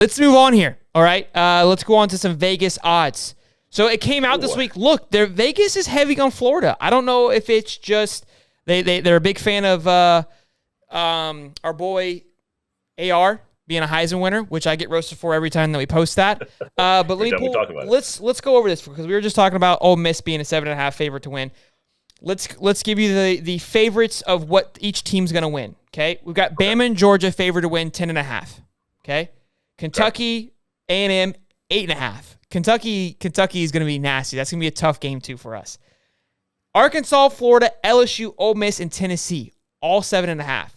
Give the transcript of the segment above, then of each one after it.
Let's move on here. All right. Let's go on to some Vegas odds. So it came out this week. Look, Vegas is heavy on Florida. I don't know if it's just they're a big fan of our boy AR being a Heisman winner, which I get roasted for every time that we post that. But let's go over this because we were just talking about Ole Miss being a 7.5 favorite to win. Let's give you the favorites of what each team's going to win. Okay, we've got Bama and Georgia favored to win 10.5. Okay, Kentucky, A&M 8.5. Kentucky is going to be nasty. That's going to be a tough game too for us. Arkansas, Florida, LSU, Ole Miss, and Tennessee all 7.5.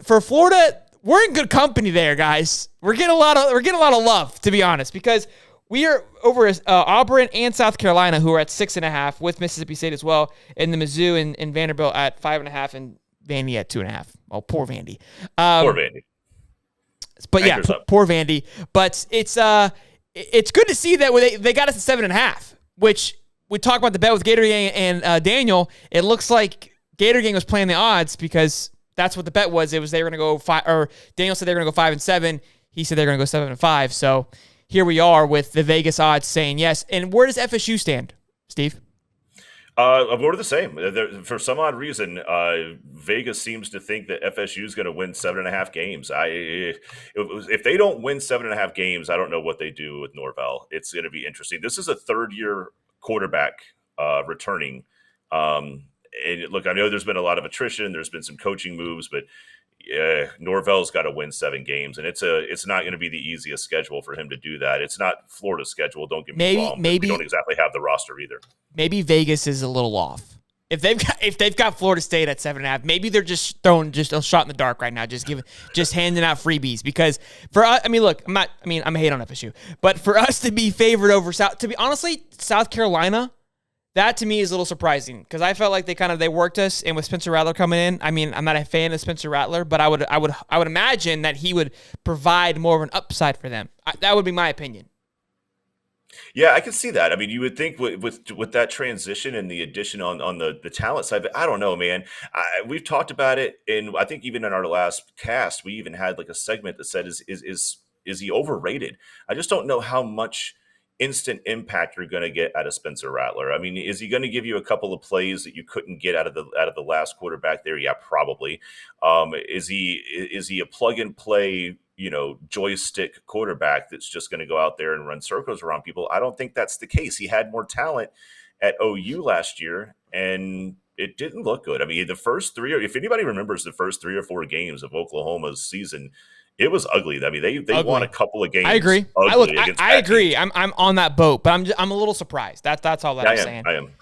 For Florida, we're in good company there, guys. We're getting a lot of love, to be honest, because we are over Auburn and South Carolina, who are at 6.5, with Mississippi State as well, and the Mizzou and Vanderbilt at 5.5, and Vandy at 2.5. Oh, poor Vandy. Poor Vandy. But yeah, poor Vandy. But it's good to see that they got us at 7.5, which we talked about the bet with Gator Gang and Daniel. It looks like Gator Gang was playing the odds because that's what the bet was. It was they were going to go 5, or Daniel said they were going to go 5-7. He said they're going to go 7-5. So here we are with the Vegas odds saying yes. And where does FSU stand, Steve? We're the same. For some odd reason, Vegas seems to think that FSU is going to win 7.5 games. If they don't win 7.5 games, I don't know what they do with Norvell. It's going to be interesting. This is a third-year quarterback returning. And look, I know there's been a lot of attrition. There's been some coaching moves, but Norvell's got to win 7 games, and it's not going to be the easiest schedule for him to do that. It's not Florida's schedule. Don't get me wrong. Maybe we don't exactly have the roster either. Maybe Vegas is a little off. If they've got Florida State at 7.5, maybe they're just throwing a shot in the dark right now, just handing out freebies. Because for us, look, I'm a hate on FSU, but for us to be favored over South Carolina. That to me is a little surprising because I felt like they worked us, and with Spencer Rattler coming in, I'm not a fan of Spencer Rattler, but I would imagine that he would provide more of an upside for them. That would be my opinion. Yeah, I can see that. You would think with that transition and the addition on the talent side, but I don't know, man. We've talked about it, and I think even in our last cast, we even had like a segment that said, "Is he overrated?" I just don't know how much instant impact you're going to get out of Spencer Rattler. Is he going to give you a couple of plays that you couldn't get out of the last quarterback there? Yeah, probably. Is he a plug and play, joystick quarterback that's just going to go out there and run circles around people? I don't think that's the case. He had more talent at OU last year, and it didn't look good. The first 3, if anybody remembers the first 3 or 4 games of Oklahoma's season, it was ugly. They won a couple of games. I agree. I agree. I'm on that boat, but I'm a little surprised. That's all that I'm saying. I am.